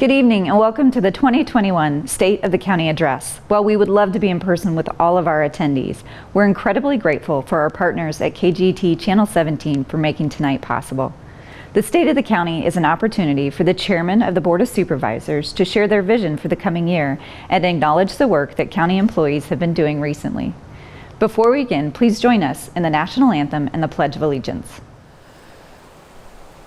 Good evening and welcome to the 2021 State of the County Address. While we would love to be in person with all of our attendees, we're incredibly grateful for our partners at KGT Channel 17 for making tonight possible. The State of the County is an opportunity for the Chairman of the Board of Supervisors to share their vision for the coming year and acknowledge the work that county employees have been doing recently. Before we begin, please join us in the National Anthem and the Pledge of Allegiance.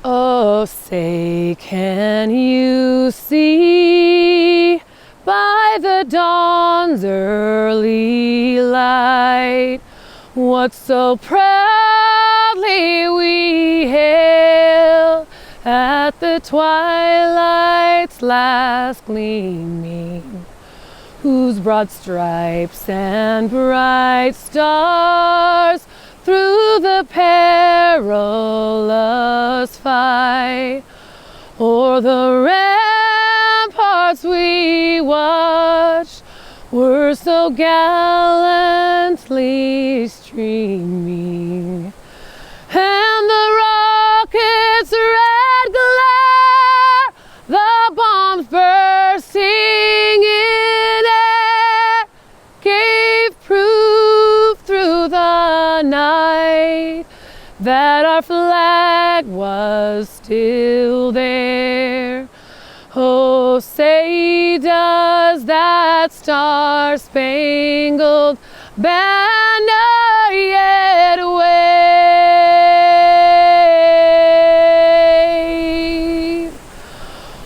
Oh, say, can you see by the dawn's early light what so proudly we hail at the twilight's last gleaming, whose broad stripes and bright stars through the perilous fight o'er the ramparts we watched were so gallantly streaming, and the rocket's red glare, the bombs bursting in air, gave proof through the night that our flag was still there. Oh, say, does that star-spangled banner yet wave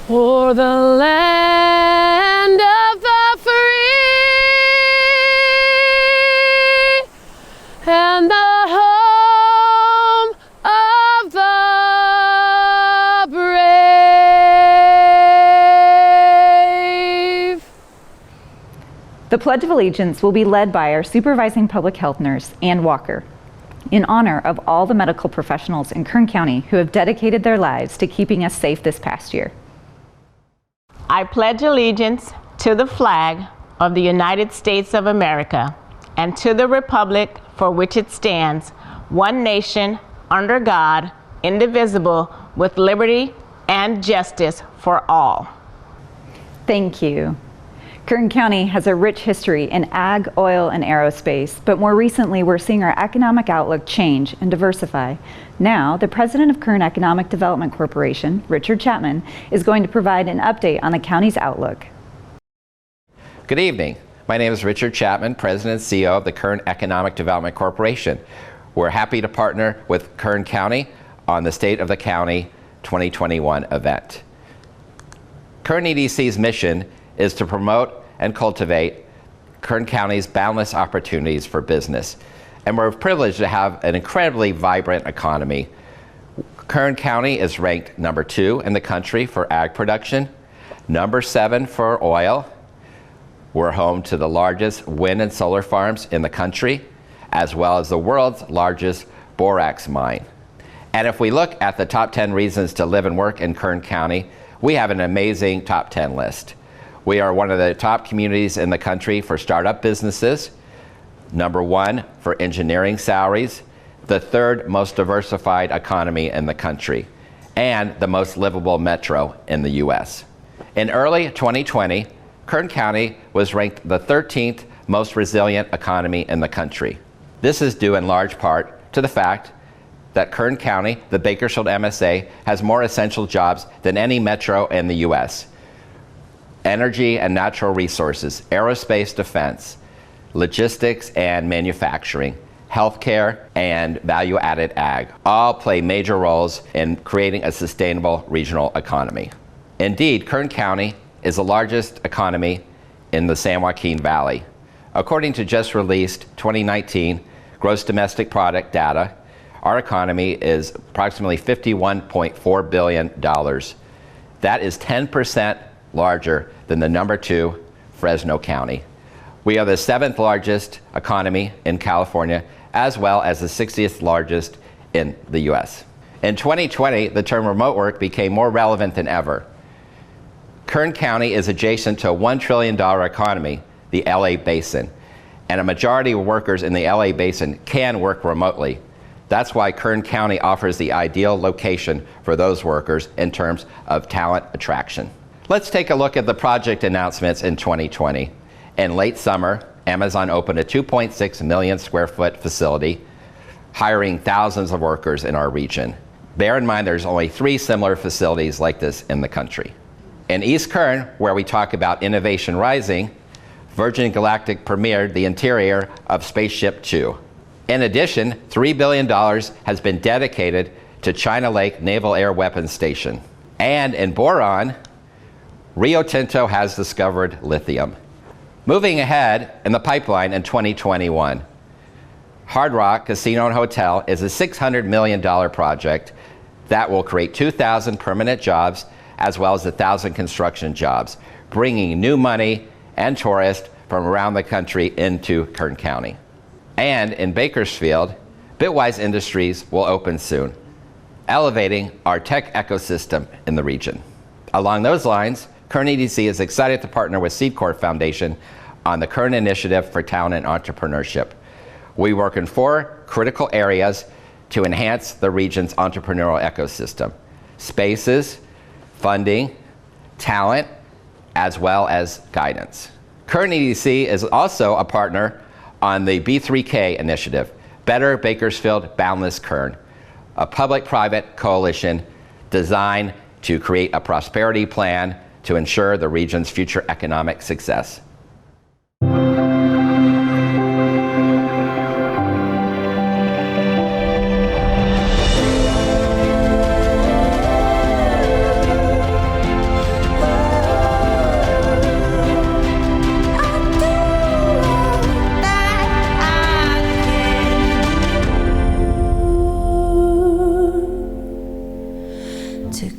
o'er the land of the free and the home of the brave? The Pledge of Allegiance will be led by our supervising public health nurse, Ann Walker, in honor of all the medical professionals in Kern County who have dedicated their lives to keeping us safe this past year. I pledge allegiance to the flag of the United States of America and to the republic for which it stands, one nation, under God, indivisible, with liberty and justice for all. Thank you. Kern County has a rich history in ag, oil, and aerospace, but more recently we're seeing our economic outlook change and diversify. Now, the president of Kern Economic Development Corporation, Richard Chapman, is going to provide an update on the county's outlook. Good evening. My name is Richard Chapman, President and CEO of the Kern Economic Development Corporation. We're happy to partner with Kern County on the State of the County 2021 event. Kern EDC's mission is to promote and cultivate Kern County's boundless opportunities for business. And we're privileged to have an incredibly vibrant economy. Kern County is ranked number 2 in the country for ag production, number 7 for oil. We're home to the largest wind and solar farms in the country, as well as the world's largest borax mine. And if we look at the top 10 reasons to live and work in Kern County, we have an amazing top 10 list. We are one of the top communities in the country for startup businesses, number 1 for engineering salaries, the 3rd most diversified economy in the country, and the most livable metro in the US. In early 2020, Kern County was ranked the 13th most resilient economy in the country. This is due in large part to the fact that Kern County, the Bakersfield MSA, has more essential jobs than any metro in the US. Energy and natural resources, aerospace defense, logistics and manufacturing, healthcare, and value-added ag all play major roles in creating a sustainable regional economy. Indeed, Kern County is the largest economy in the San Joaquin Valley. According to just released 2019 gross domestic product data, our economy is approximately $51.4 billion. That is 10% larger than the number 2 Fresno County. We are the 7th largest economy in California, as well as the 60th largest in the US. In 2020, the term remote work became more relevant than ever. Kern County is adjacent to a $1 trillion economy, the LA Basin, and a majority of workers in the LA Basin can work remotely. That's why Kern County offers the ideal location for those workers in terms of talent attraction. Let's take a look at the project announcements in 2020. In late summer, Amazon opened a 2.6 million square foot facility, hiring thousands of workers in our region. Bear in mind there's only 3 similar facilities like this in the country. In East Kern, where we talk about innovation rising, Virgin Galactic premiered the interior of Spaceship Two. In addition, $3 billion has been dedicated to China Lake Naval Air Weapons Station. And in Boron, Rio Tinto has discovered lithium. Moving ahead in the pipeline in 2021, Hard Rock Casino and Hotel is a $600 million project that will create 2,000 permanent jobs as well as 1,000 construction jobs, bringing new money and tourists from around the country into Kern County. And in Bakersfield, Bitwise Industries will open soon, elevating our tech ecosystem in the region. Along those lines, Kern EDC is excited to partner with Seed Corps Foundation on the Kern Initiative for Talent and Entrepreneurship. We work in 4 critical areas to enhance the region's entrepreneurial ecosystem: spaces, funding, talent, as well as guidance. Kern EDC is also a partner on the B3K initiative, Better Bakersfield Boundless Kern, a public-private coalition designed to create a prosperity plan to ensure the region's future economic success.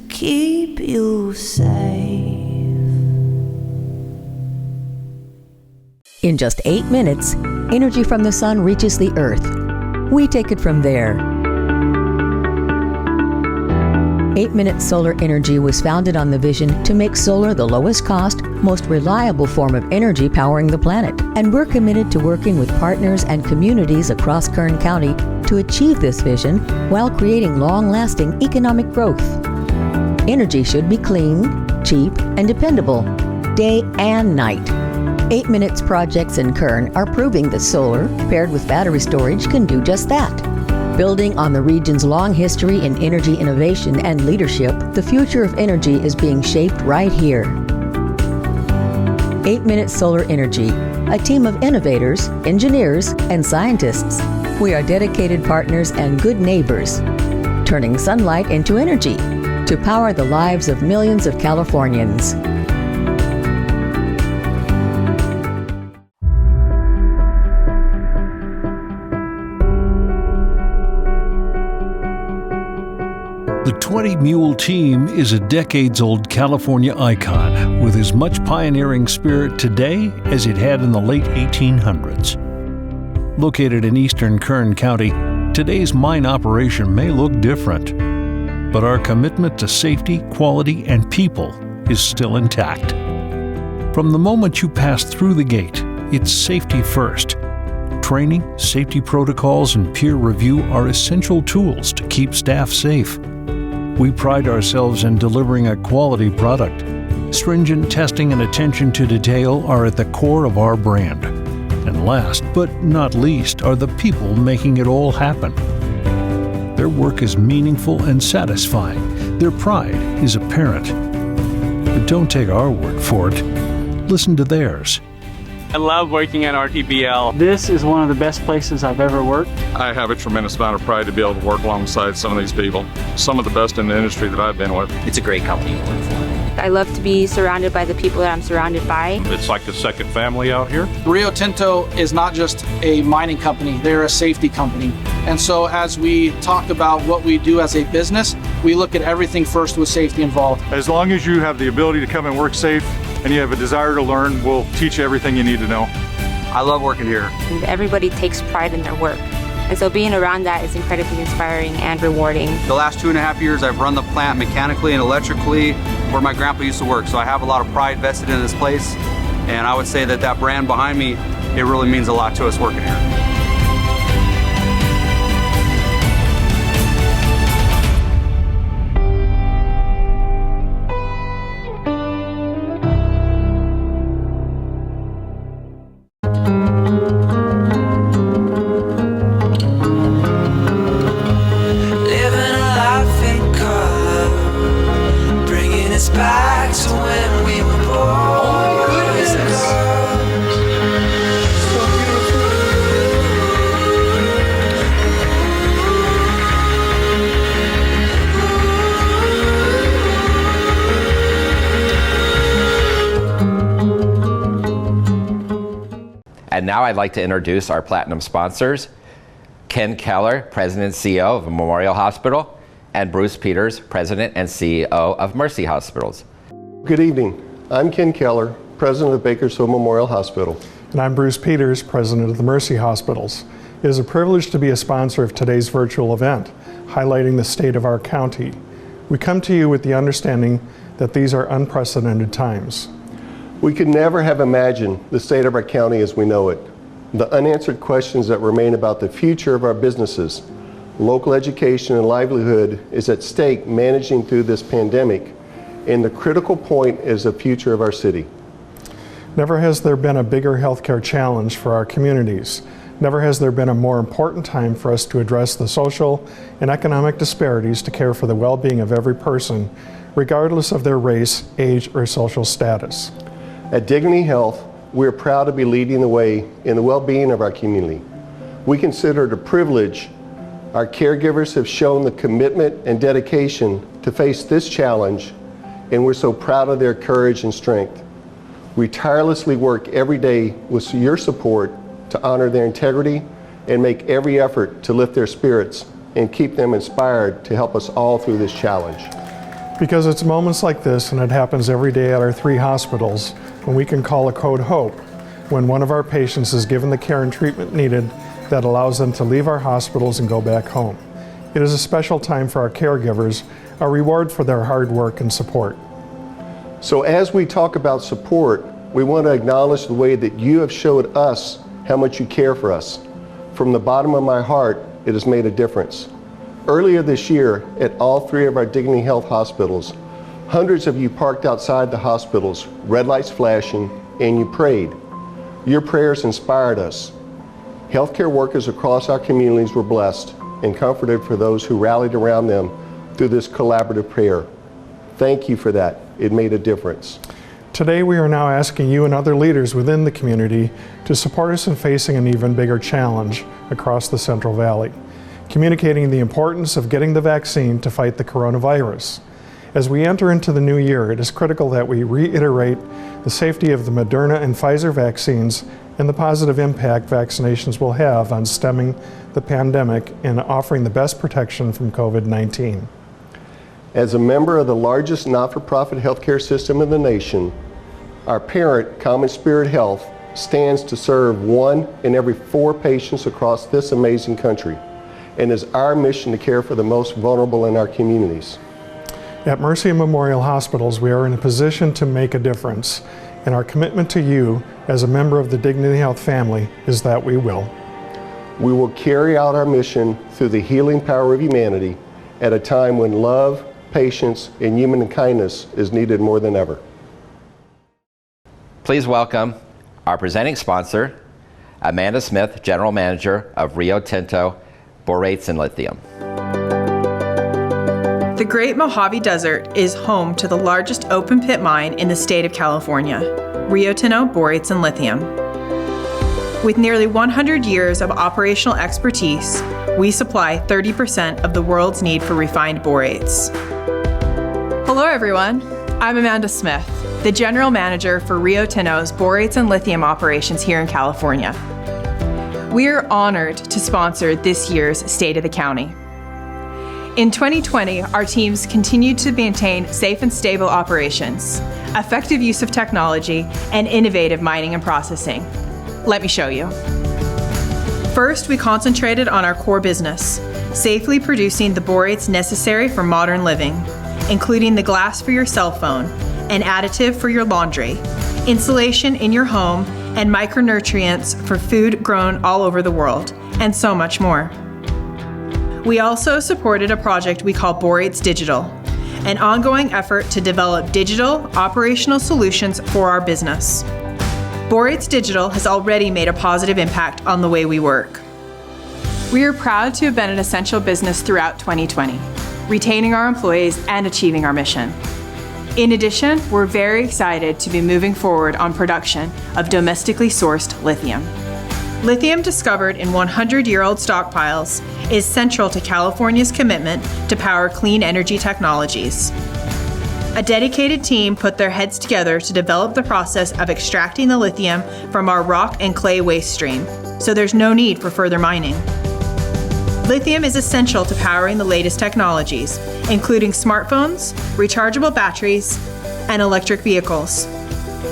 Keep you safe. In just 8 minutes, energy from the sun reaches the earth. We take it from there. 8-Minute Solar Energy was founded on the vision to make solar the lowest cost, most reliable form of energy powering the planet. And we're committed to working with partners and communities across Kern County to achieve this vision while creating long-lasting economic growth. Energy should be clean, cheap, and dependable, day and night. 8 Minutes projects in Kern are proving that solar, paired with battery storage, can do just that. Building on the region's long history in energy innovation and leadership, the future of energy is being shaped right here. 8-Minute Solar Energy, a team of innovators, engineers, and scientists. We are dedicated partners and good neighbors, turning sunlight into energy to power the lives of millions of Californians. The 20 Mule Team is a decades-old California icon with as much pioneering spirit today as it had in the late 1800s. Located in eastern Kern County, today's mine operation may look different, but our commitment to safety, quality, and people is still intact. From the moment you pass through the gate, it's safety first. Training, safety protocols, and peer review are essential tools to keep staff safe. We pride ourselves in delivering a quality product. Stringent testing and attention to detail are at the core of our brand. And last but not least are the people making it all happen. Their work is meaningful and satisfying. Their pride is apparent. But don't take our word for it. Listen to theirs. I love working at RTBL. This is one of the best places I've ever worked. I have a tremendous amount of pride to be able to work alongside some of these people. Some of the best in the industry that I've been with. It's a great company to work for. I love to be surrounded by the people that I'm surrounded by. It's like a second family out here. Rio Tinto is not just a mining company, they're a safety company. And so as we talk about what we do as a business, we look at everything first with safety involved. As long as you have the ability to come and work safe and you have a desire to learn, we'll teach you everything you need to know. I love working here. And everybody takes pride in their work. And so being around that is incredibly inspiring and rewarding. The last 2.5 years I've run the plant mechanically and electrically where my grandpa used to work. So I have a lot of pride vested in this place. And I would say that that brand behind me, it really means a lot to us working here. And now I'd like to introduce our platinum sponsors, Ken Keller, President and CEO of Memorial Hospital, and Bruce Peters, President and CEO of Mercy Hospitals. Good evening. I'm Ken Keller, President of Bakersfield Memorial Hospital. And I'm Bruce Peters, President of the Mercy Hospitals. It is a privilege to be a sponsor of today's virtual event, highlighting the state of our county. We come to you with the understanding that these are unprecedented times. We could never have imagined the state of our county as we know it. The unanswered questions that remain about the future of our businesses, local education and livelihood is at stake managing through this pandemic, and the critical point is the future of our city. Never has there been a bigger healthcare challenge for our communities. Never has there been a more important time for us to address the social and economic disparities to care for the well-being of every person, regardless of their race, age, or social status. At Dignity Health, we are proud to be leading the way in the well-being of our community. We consider it a privilege. Our caregivers have shown the commitment and dedication to face this challenge, and we're so proud of their courage and strength. We tirelessly work every day with your support to honor their integrity and make every effort to lift their spirits and keep them inspired to help us all through this challenge. Because it's moments like this, and it happens every day at our 3 hospitals, when we can call a code hope, when one of our patients is given the care and treatment needed that allows them to leave our hospitals and go back home. It is a special time for our caregivers, a reward for their hard work and support. So as we talk about support, we want to acknowledge the way that you have showed us how much you care for us. From the bottom of my heart, it has made a difference. Earlier this year, at all 3 of our Dignity Health hospitals, hundreds of you parked outside the hospitals, red lights flashing, and you prayed. Your prayers inspired us. Healthcare workers across our communities were blessed and comforted for those who rallied around them through this collaborative prayer. Thank you for that. It made a difference. Today we are now asking you and other leaders within the community to support us in facing an even bigger challenge across the Central Valley, communicating the importance of getting the vaccine to fight the coronavirus. As we enter into the new year, it is critical that we reiterate the safety of the Moderna and Pfizer vaccines and the positive impact vaccinations will have on stemming the pandemic and offering the best protection from COVID-19. As a member of the largest not-for-profit healthcare system in the nation, our parent, Common Spirit Health, stands to serve 1 in every 4 patients across this amazing country, and is our mission to care for the most vulnerable in our communities. At Mercy and Memorial Hospitals, we are in a position to make a difference, and our commitment to you as a member of the Dignity Health family is that we will. We will carry out our mission through the healing power of humanity at a time when love, patience, and human kindness is needed more than ever. Please welcome our presenting sponsor, Amanda Smith, General Manager of Rio Tinto Borates and Lithium. The Great Mojave Desert is home to the largest open pit mine in the state of California, Rio Tinto Borates and Lithium. With nearly 100 years of operational expertise, we supply 30% of the world's need for refined borates. Hello everyone, I'm Amanda Smith, the General Manager for Rio Tinto's Borates and Lithium operations here in California. We are honored to sponsor this year's State of the County. In 2020, our teams continued to maintain safe and stable operations, effective use of technology, and innovative mining and processing. Let me show you. First, we concentrated on our core business, safely producing the borates necessary for modern living, including the glass for your cell phone, an additive for your laundry, insulation in your home, and micronutrients for food grown all over the world, and so much more. We also supported a project we call Borates Digital, an ongoing effort to develop digital operational solutions for our business. Borates Digital has already made a positive impact on the way we work. We are proud to have been an essential business throughout 2020, retaining our employees and achieving our mission. In addition, we're very excited to be moving forward on production of domestically sourced lithium. Lithium discovered in 100-year-old stockpiles is central to California's commitment to power clean energy technologies. A dedicated team put their heads together to develop the process of extracting the lithium from our rock and clay waste stream, so there's no need for further mining. Lithium is essential to powering the latest technologies, including smartphones, rechargeable batteries, and electric vehicles.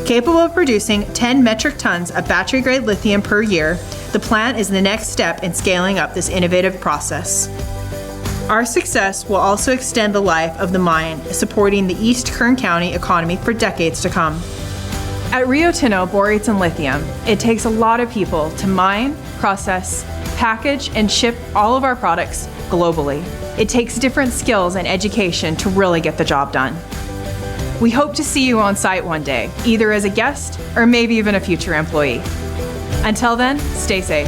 Capable of producing 10 metric tons of battery-grade lithium per year, the plant is the next step in scaling up this innovative process. Our success will also extend the life of the mine, supporting the East Kern County economy for decades to come. At Rio Tinto Borates and Lithium, it takes a lot of people to mine, process, package, and ship all of our products globally. It takes different skills and education to really get the job done. We hope to see you on site one day, either as a guest or maybe even a future employee. Until then, stay safe.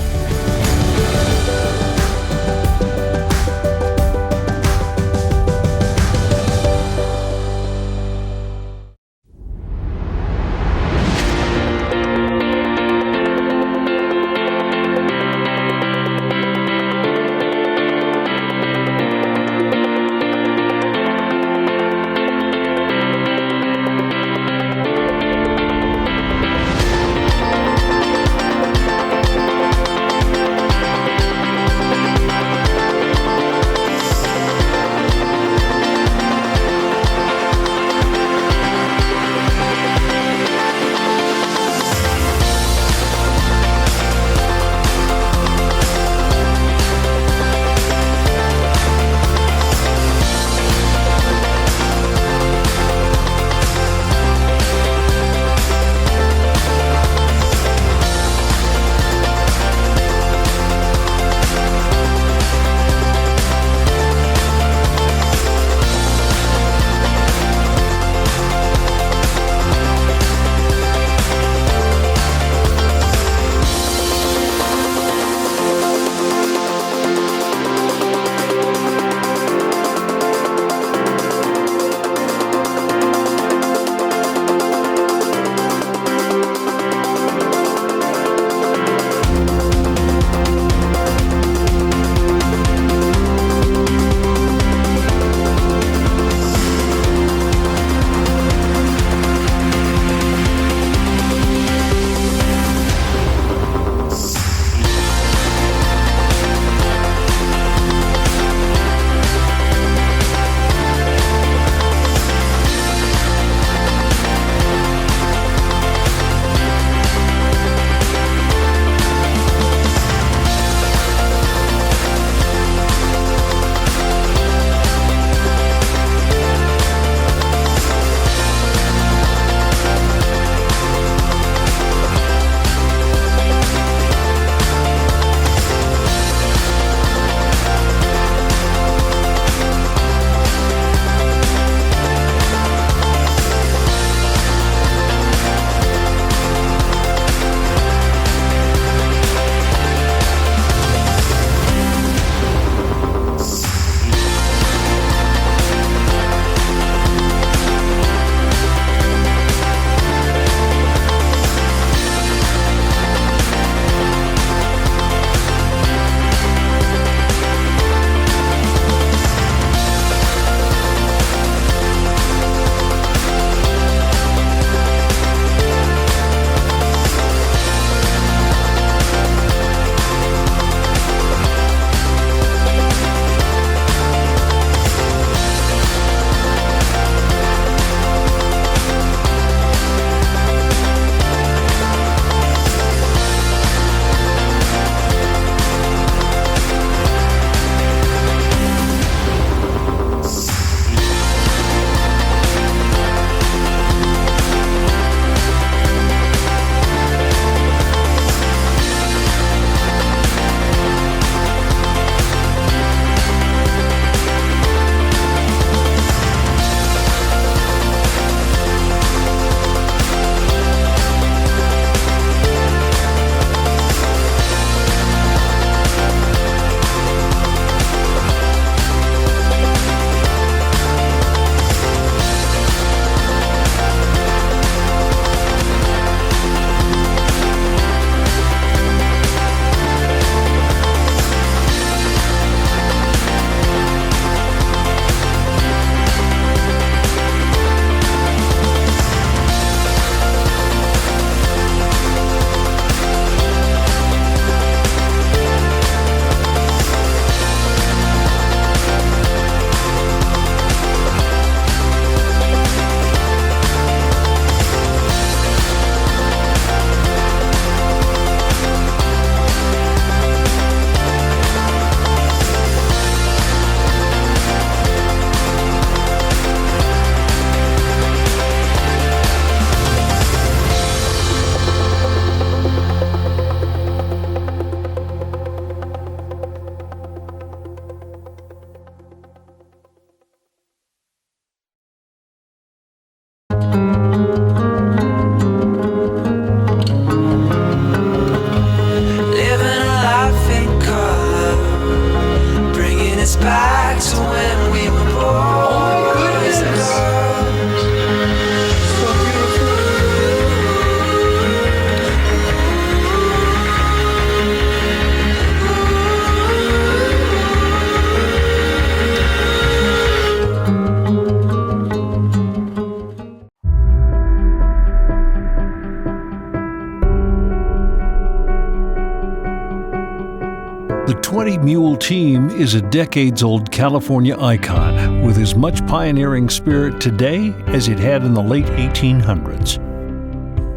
The 20 Mule Team is a decades-old California icon with as much pioneering spirit today as it had in the late 1800s.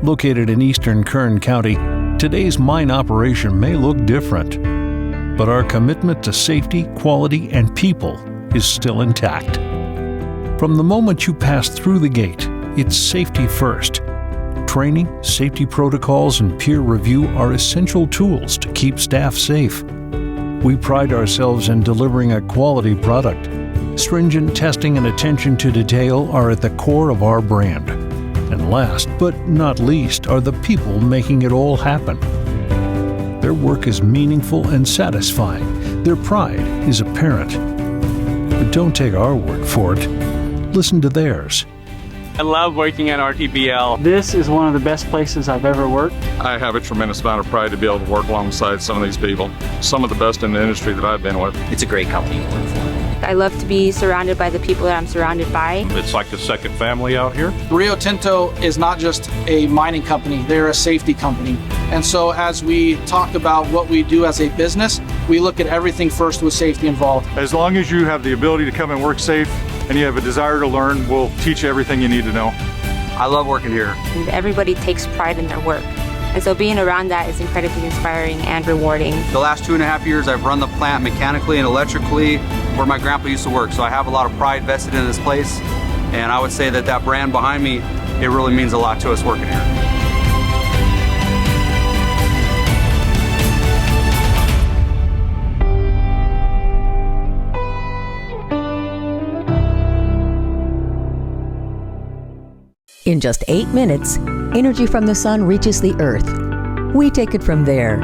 Located in eastern Kern County, today's mine operation may look different, but our commitment to safety, quality, and people is still intact. From the moment you pass through the gate, it's safety first. Training, safety protocols, and peer review are essential tools to keep staff safe. We pride ourselves in delivering a quality product. Stringent testing and attention to detail are at the core of our brand. And last but not least are the people making it all happen. Their work is meaningful and satisfying. Their pride is apparent. But don't take our word for it. Listen to theirs. I love working at RTBL. This is one of the best places I've ever worked. I have a tremendous amount of pride to be able to work alongside some of these people, some of the best in the industry that I've been with. It's a great company to work for. I love to be surrounded by the people that I'm surrounded by. It's like a second family out here. Rio Tinto is not just a mining company, they're a safety company. And so as we talk about what we do as a business, we look at everything first with safety involved. As long as you have the ability to come and work safe and you have a desire to learn, we'll teach you everything you need to know. I love working here. And everybody takes pride in their work. And so being around that is incredibly inspiring and rewarding. The last 2.5 years, I've run the plant mechanically and electrically where my grandpa used to work. So I have a lot of pride vested in this place. And I would say that that brand behind me, it really means a lot to us working here. In just 8 minutes, energy from the sun reaches the earth. We take it from there.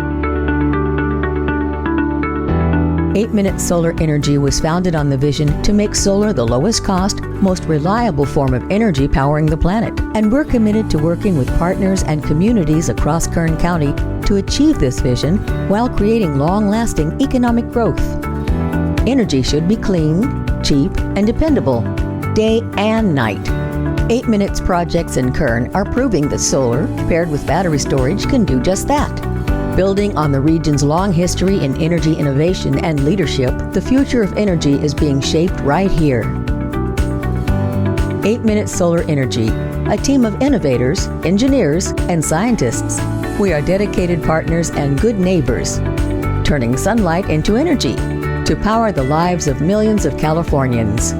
8-Minute Solar Energy was founded on the vision to make solar the lowest cost, most reliable form of energy powering the planet. And we're committed to working with partners and communities across Kern County to achieve this vision while creating long-lasting economic growth. Energy should be clean, cheap, and dependable, day and night. 8 Minutes projects in Kern are proving that solar, paired with battery storage, can do just that. Building on the region's long history in energy innovation and leadership, the future of energy is being shaped right here. 8-Minute Solar Energy, a team of innovators, engineers, and scientists. We are dedicated partners and good neighbors, turning sunlight into energy to power the lives of millions of Californians.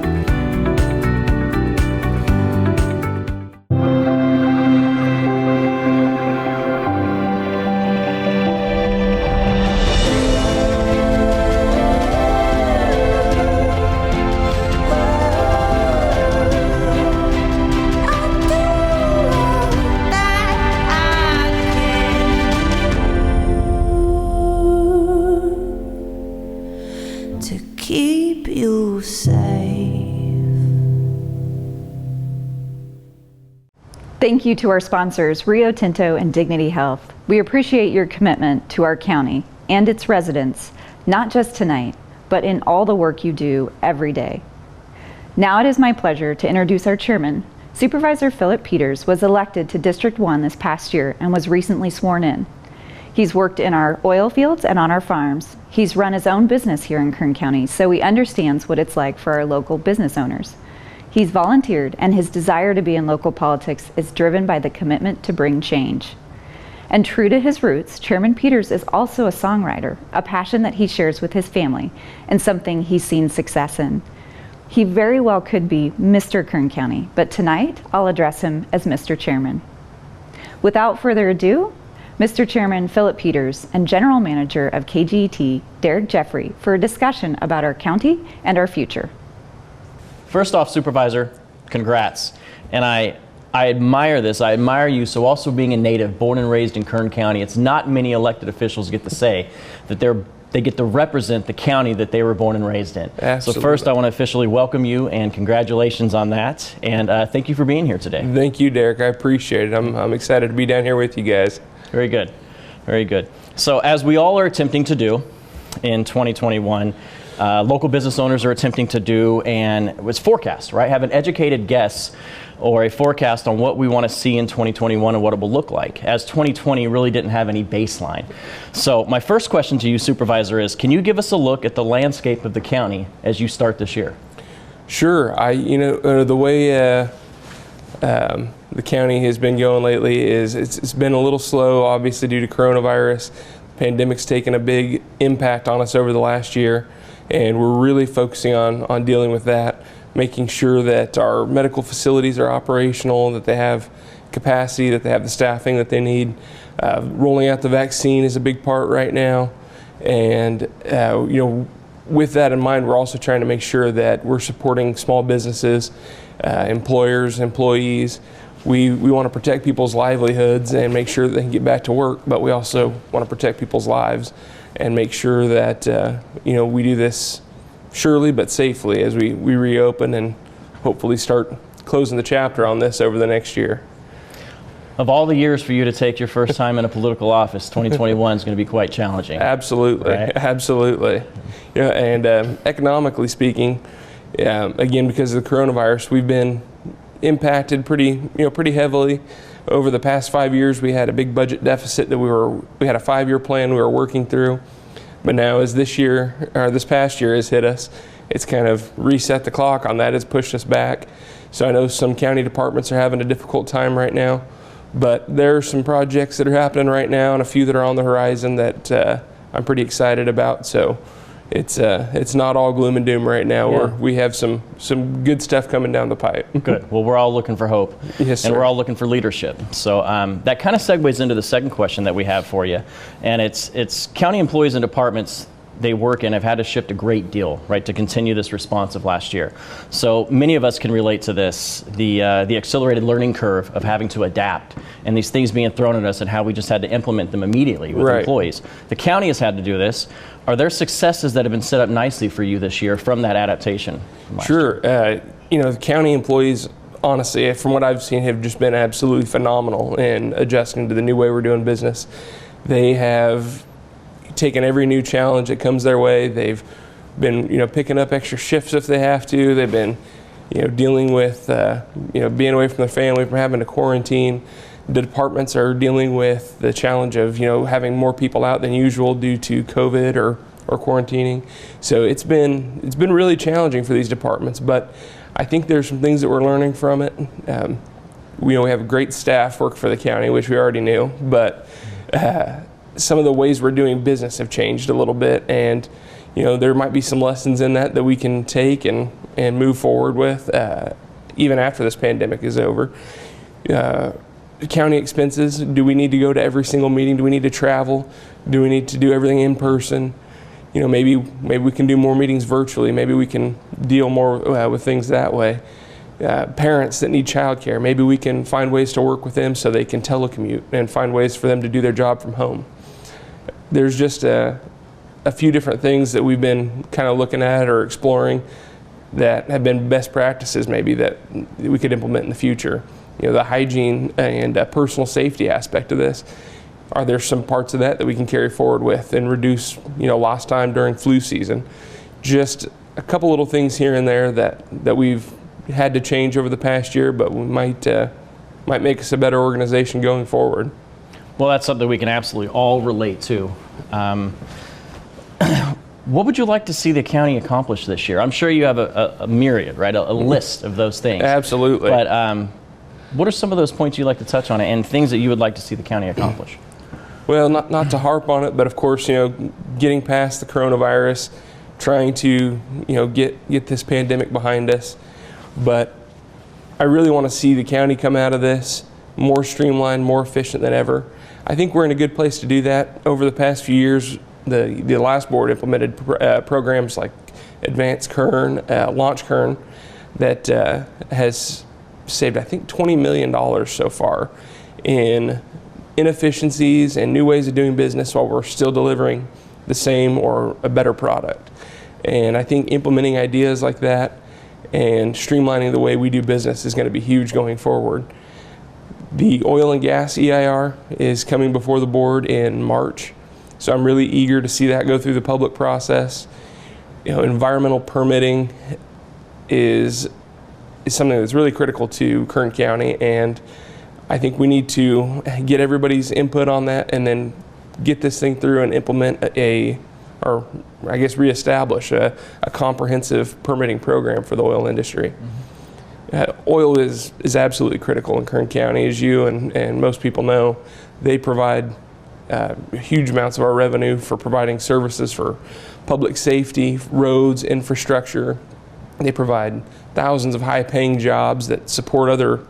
Keep you safe. Thank you to our sponsors, Rio Tinto and Dignity Health. We appreciate your commitment to our county and its residents, not just tonight, but in all the work you do every day. Now it is my pleasure to introduce our chairman. Supervisor Phillip Peters was elected to District 1 this past year and was recently sworn in. He's worked in our oil fields and on our farms. He's run his own business here in Kern County, so he understands what it's like for our local business owners. He's volunteered, and his desire to be in local politics is driven by the commitment to bring change. And true to his roots, Chairman Peters is also a songwriter, a passion that he shares with his family, and something he's seen success in. He very well could be Mr. Kern County, but tonight I'll address him as Mr. Chairman. Without further ado, Mr. Chairman Phillip Peters and General Manager of KGET, Derek Jeffrey, for a discussion about our county and our future. First off, Supervisor, congrats. And I admire this. I admire you. So also being a native, born and raised in Kern County, it's not many elected officials get to say that they get to represent the county that they were born and raised in. Absolutely. So first, I want to officially welcome you and congratulations on that. And thank you for being here today. Thank you, Derek. I appreciate it. I'm excited to be down here with you guys. Very good. Very good. So as we all are attempting to do in 2021, local business owners are attempting to do, and it's forecast, right? Have an educated guess or a forecast on what we want to see in 2021 and what it will look like, as 2020 really didn't have any baseline. So my first question to you, Supervisor, is can you give us a look at the landscape of the county as you start this year? Sure. The way the county has been going lately is it's been a little slow, obviously due to coronavirus. The pandemic's taken a big impact on us over the last year, and we're really focusing on dealing with that, making sure that our medical facilities are operational, that they have capacity, that they have the staffing that they need. Rolling out the vaccine is a big part right now, and with that in mind, we're also trying to make sure that we're supporting small businesses, employers, employees. We want to protect people's livelihoods and make sure that they can get back to work, but we also want to protect people's lives and make sure that we do this surely but safely as we reopen and hopefully start closing the chapter on this over the next year. Of all the years for you to take your first time in a political office, 2021 is going to be quite challenging. Absolutely, right? Absolutely. And economically speaking, again, because of the coronavirus, we've been impacted pretty heavily. Over the past 5 years, we had a big budget deficit that we had a 5-year plan we were working through. But now as this past year has hit us, it's kind of reset the clock on that. It's pushed us back. So I know some county departments are having a difficult time right now, but there are some projects that are happening right now and a few that are on the horizon that I'm pretty excited about. So it's not all gloom and doom right now. Yeah. We have some good stuff coming down the pipe. Good. Well, we're all looking for hope. Yes, sir. And we're all looking for leadership. So that kind of segues into the second question that we have for you. And it's county employees and departments they work in have had to shift a great deal, right, to continue this response of last year. So many of us can relate to this, the accelerated learning curve of having to adapt and these things being thrown at us and how we just had to implement them immediately with employees. The county has had to do this. Are there successes that have been set up nicely for you this year from that adaptation? Sure. The county employees, honestly, from what I've seen, have just been absolutely phenomenal in adjusting to the new way we're doing business. They have taken every new challenge that comes their way. They've been, picking up extra shifts if they have to. They've been, dealing with, being away from their family, from having to quarantine. The departments are dealing with the challenge of, having more people out than usual due to COVID or quarantining. So it's been really challenging for these departments, but I think there's some things that we're learning from it. We have great staff work for the county, which we already knew, but some of the ways we're doing business have changed a little bit, and there might be some lessons in that we can take and move forward with even after this pandemic is over. County expenses, do we need to go to every single meeting? Do we need to travel? Do we need to do everything in person? Maybe we can do more meetings virtually. Maybe we can deal more with things that way. Parents that need childcare, maybe we can find ways to work with them so they can telecommute and find ways for them to do their job from home. There's just a few different things that we've been kind of looking at or exploring that have been best practices maybe that we could implement in the future. The hygiene and personal safety aspect of this. Are there some parts of that we can carry forward with and reduce, lost time during flu season? Just a couple little things here and there that we've had to change over the past year, but we might make us a better organization going forward. Well, that's something we can absolutely all relate to. What would you like to see the county accomplish this year? I'm sure you have a myriad, right? A list of those things. Absolutely. But what are some of those points you'd like to touch on and things that you would like to see the county accomplish? Well, not to harp on it, but of course, getting past the coronavirus, trying to, get this pandemic behind us. But I really want to see the county come out of this more streamlined, more efficient than ever. I think we're in a good place to do that. Over the past few years, the last board implemented programs like Advanced Kern, Launch Kern, that has saved, I think, $20 million so far in inefficiencies and new ways of doing business while we're still delivering the same or a better product. And I think implementing ideas like that and streamlining the way we do business is going to be huge going forward. The oil and gas EIR is coming before the board in March, so I'm really eager to see that go through the public process. Environmental permitting is is something that's really critical to Kern County, and I think we need to get everybody's input on that and then get this thing through and implement reestablish a comprehensive permitting program for the oil industry. Oil is absolutely critical in Kern County, as you and most people know. They provide huge amounts of our revenue for providing services for public safety, roads, infrastructure. They provide thousands of high-paying jobs that support other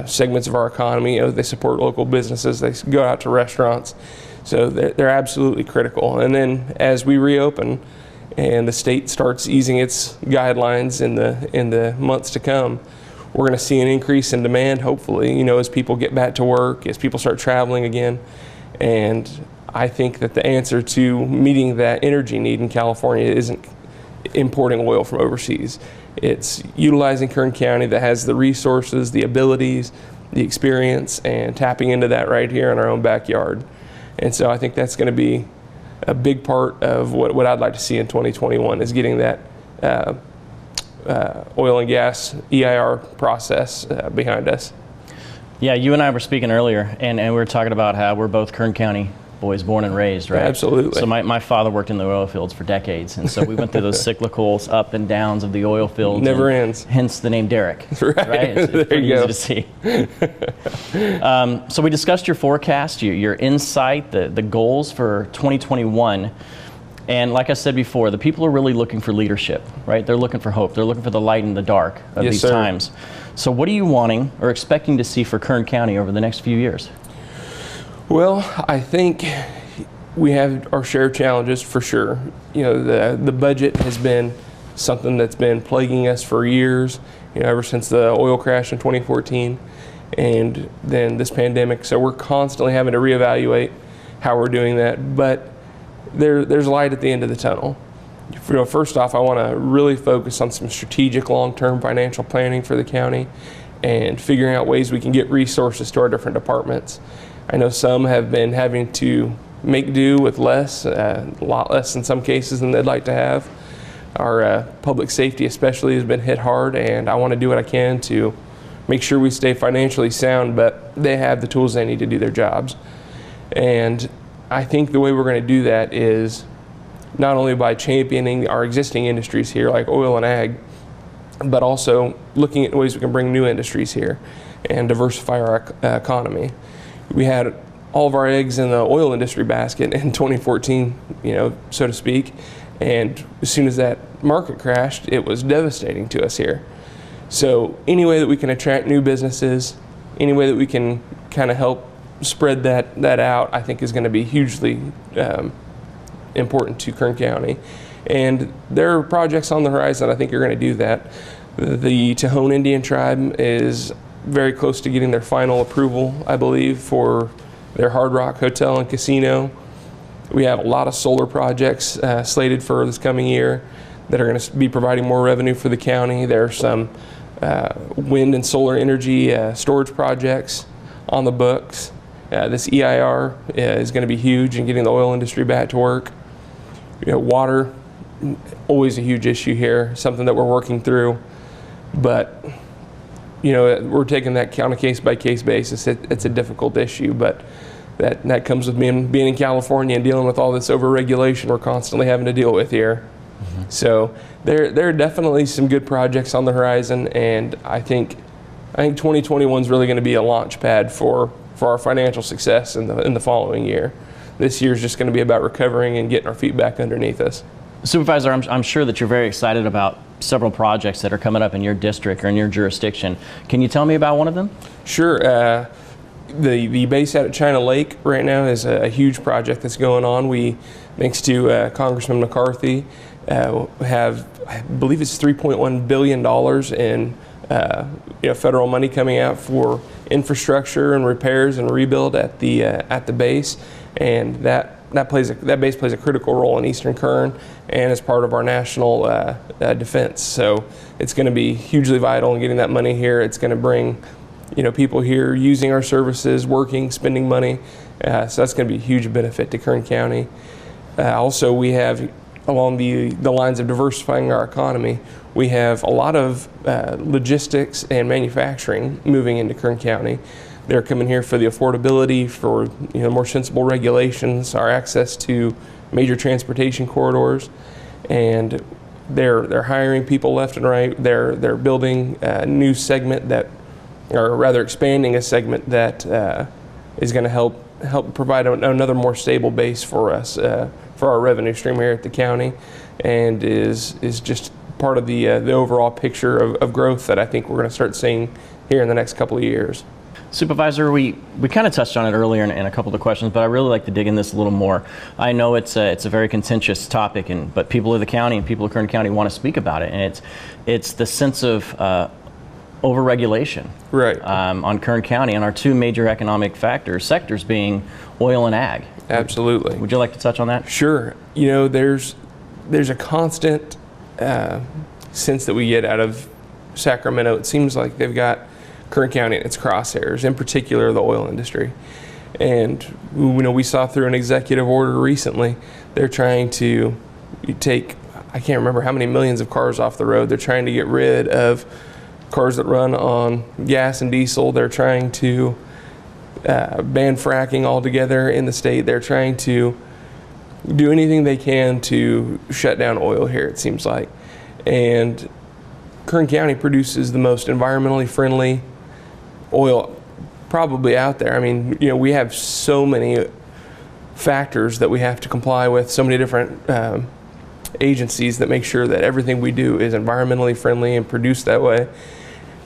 segments of our economy. They support local businesses. They go out to restaurants. So they're absolutely critical. And then as we reopen and the state starts easing its guidelines in the months to come, we're going to see an increase in demand, hopefully, as people get back to work, as people start traveling again. And I think that the answer to meeting that energy need in California isn't importing oil from overseas. It's utilizing Kern County that has the resources, the abilities, the experience, and tapping into that right here in our own backyard. And so I think that's going to be a big part of what I'd like to see in 2021 is getting that oil and gas EIR process behind us. Yeah, you and I were speaking earlier, and we were talking about how we're both Kern County boys, born and raised, right? Absolutely. So my father worked in the oil fields for decades, and so we went through those cyclicals, up and downs of the oil fields. Never ends. Hence the name Derek. Right. It's there pretty you go. easy to see. So we discussed your forecast, your insight, the goals for 2021. And like I said before, the people are really looking for leadership, right? They're looking for hope. They're looking for the light in the dark of Yes, these sir. times. So what are you wanting or expecting to see for Kern County over the next few years? Well, I think we have our share of challenges for sure. The budget has been something that's been plaguing us for years, ever since the oil crash in 2014 and then this pandemic. So we're constantly having to reevaluate how we're doing that. But there's light at the end of the tunnel. First off, I want to really focus on some strategic long-term financial planning for the county and figuring out ways we can get resources to our different departments. I know some have been having to make do with less, a lot less in some cases than they'd like to have. Our public safety especially has been hit hard, and I want to do what I can to make sure we stay financially sound, but they have the tools they need to do their jobs. And I think the way we're going to do that is not only by championing our existing industries here like oil and ag, but also looking at ways we can bring new industries here and diversify our economy. We had all of our eggs in the oil industry basket in 2014, so to speak, and as soon as that market crashed, it was devastating to us here. So any way that we can attract new businesses, any way that we can kind of help spread that out, I think is going to be hugely important to Kern County. And there are projects on the horizon I think are going to do that. The Tejon Indian Tribe is very close to getting their final approval, I believe, for their Hard Rock Hotel and Casino. We have a lot of solar projects slated for this coming year that are going to be providing more revenue for the county. There are some wind and solar energy storage projects on the books. This EIR is going to be huge in getting the oil industry back to work. Water, always a huge issue here, something that we're working through. But, we're taking that on a case-by-case basis. It's a difficult issue, but that comes with being in California and dealing with all this overregulation we're constantly having to deal with here. Mm-hmm. So there are definitely some good projects on the horizon, and I think 2021 is really going to be a launch pad for our financial success in the following year. This year is just going to be about recovering and getting our feet back underneath us. Supervisor, I'm sure that you're very excited about several projects that are coming up in your district or in your jurisdiction. Can you tell me about one of them? Sure. The base out at China Lake right now is a huge project that's going on. We, thanks to Congressman McCarthy, have, I believe it's $3.1 billion in federal money coming out for infrastructure and repairs and rebuild at the base, and that base plays a critical role in Eastern Kern and as part of our national defense. So it's going to be hugely vital in getting that money here. It's going to bring people here using our services, working, spending money. So that's going to be a huge benefit to Kern County. Also, we have along the lines of diversifying our economy, we have a lot of logistics and manufacturing moving into Kern County. They're coming here for the affordability, for more sensible regulations, our access to major transportation corridors, and they're hiring people left and right. They're building a new segment or rather expanding a segment that is going to help provide another more stable base for us for our revenue stream here at the county, and is just part of the overall picture of growth that I think we're going to start seeing here in the next couple of years. Supervisor, we kind of touched on it earlier in a couple of the questions, but I really like to dig in this a little more. I know it's a very contentious topic, but people of the county and people of Kern County want to speak about it, and it's the sense of overregulation on Kern County and our two major economic sectors being oil and ag. Absolutely. Would you like to touch on that? Sure. There's a constant sense that we get out of Sacramento. It seems like they've got Kern County in its crosshairs, in particular the oil industry. And we saw through an executive order recently, they're trying to take, I can't remember how many millions of cars off the road. They're trying to get rid of cars that run on gas and diesel. They're trying to ban fracking altogether in the state. They're trying to do anything they can to shut down oil here, it seems like. And Kern County produces the most environmentally friendly oil probably out there. I mean, we have so many factors that we have to comply with, so many different agencies that make sure that everything we do is environmentally friendly and produced that way.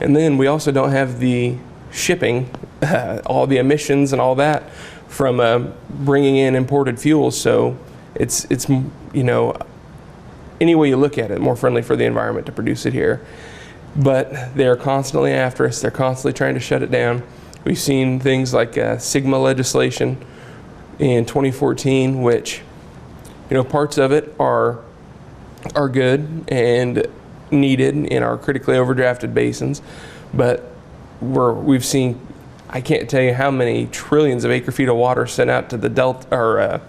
And then we also don't have the shipping, all the emissions and all that from bringing in imported fuels. So it's any way you look at it, more friendly for the environment to produce it here. But they're constantly after us. They're constantly trying to shut it down. We've seen things like SIGMA legislation in 2014, which, parts of it are good and needed in our critically overdrafted basins, but we've seen, I can't tell you how many trillions of acre feet of water sent out to the Delta or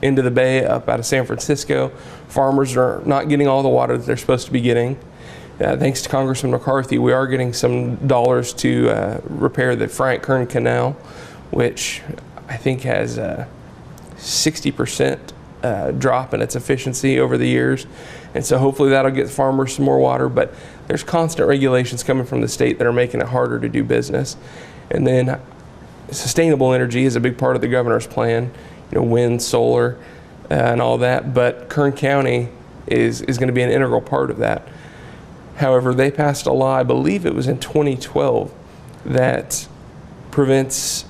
into the bay up out of San Francisco. Farmers are not getting all the water that they're supposed to be getting. Thanks to Congressman McCarthy, we are getting some dollars to repair the Frank-Kern Canal, which I think has 60% drop in its efficiency over the years. And so hopefully that'll get farmers some more water, but there's constant regulations coming from the state that are making it harder to do business. And then sustainable energy is a big part of the governor's plan, wind, solar, and all that, but Kern County is going to be an integral part of that. However, they passed a law, I believe it was in 2012, that prevents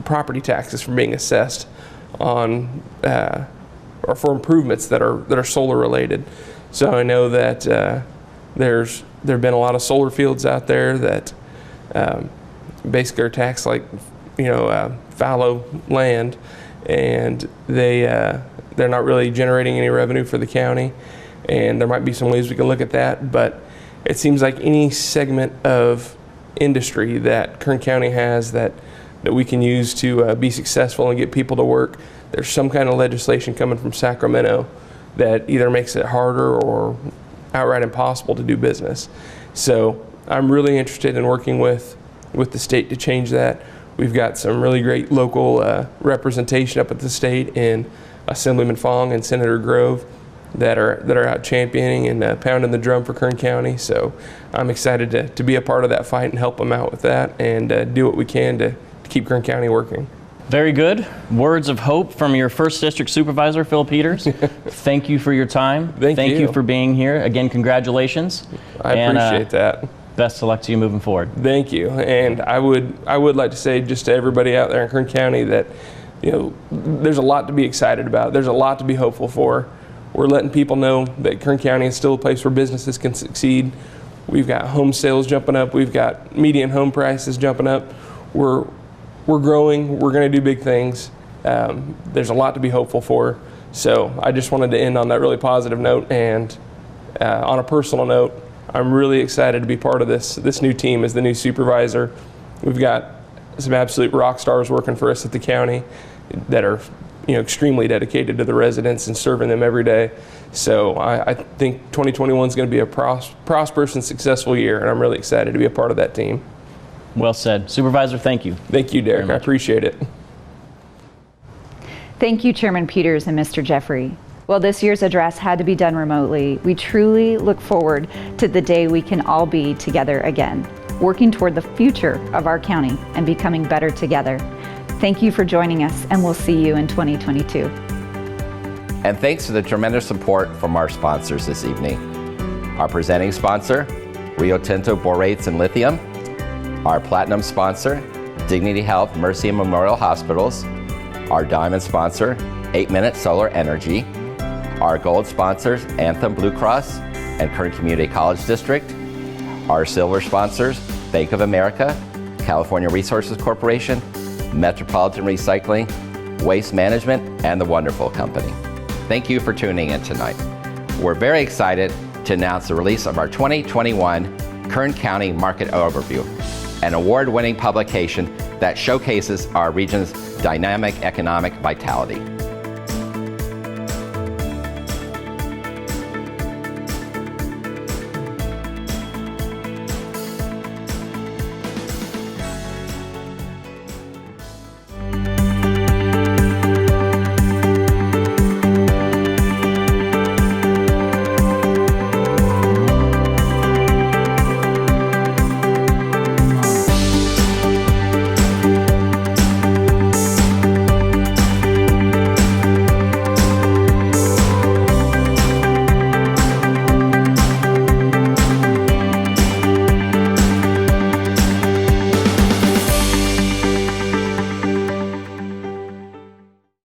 property taxes from being assessed on or for improvements that are solar related. So I know that there have been a lot of solar fields out there that basically are taxed like fallow land, and they're not really generating any revenue for the county. And there might be some ways we can look at that, but it seems like any segment of industry that Kern County has that we can use to be successful and get people to work, there's some kind of legislation coming from Sacramento that either makes it harder or outright impossible to do business. So I'm really interested in working with the state to change that. We've got some really great local representation up at the state in Assemblyman Fong and Senator Grove that are out championing and pounding the drum for Kern County. So I'm excited to be a part of that fight and help them out with that and do what we can to keep Kern County working. Very good. Words of hope from your 1st District Supervisor, Phil Peters. Thank you for your time. Thank you for being here. Again, congratulations. I appreciate that. Best of luck to you moving forward. Thank you. And I would like to say just to everybody out there in Kern County that there's a lot to be excited about. There's a lot to be hopeful for. We're letting people know that Kern County is still a place where businesses can succeed. We've got home sales jumping up. We've got median home prices jumping up. We're growing. We're going to do big things. There's a lot to be hopeful for. So I just wanted to end on that really positive note. And on a personal note, I'm really excited to be part of this new team as the new supervisor. We've got some absolute rock stars working for us at the county that are extremely dedicated to the residents and serving them every day. So I think 2021 is going to be a prosperous and successful year, and I'm really excited to be a part of that team. Well said. Supervisor, thank you. Thank you, Derek. I appreciate it. Thank you, Chairman Peters and Mr. Jeffrey. While this year's address had to be done remotely, we truly look forward to the day we can all be together again, working toward the future of our county and becoming better together. Thank you for joining us, and we'll see you in 2022. And thanks to the tremendous support from our sponsors this evening. Our presenting sponsor, Rio Tinto Borates and Lithium. Our platinum sponsor, Dignity Health Mercy and Memorial Hospitals. Our diamond sponsor, 8-Minute Solar Energy. Our gold sponsors, Anthem Blue Cross and Kern Community College District. Our silver sponsors, Bank of America, California Resources Corporation, Metropolitan Recycling, Waste Management, and The Wonderful Company. Thank you for tuning in tonight. We're very excited to announce the release of our 2021 Kern County Market Overview, an award-winning publication that showcases our region's dynamic economic vitality.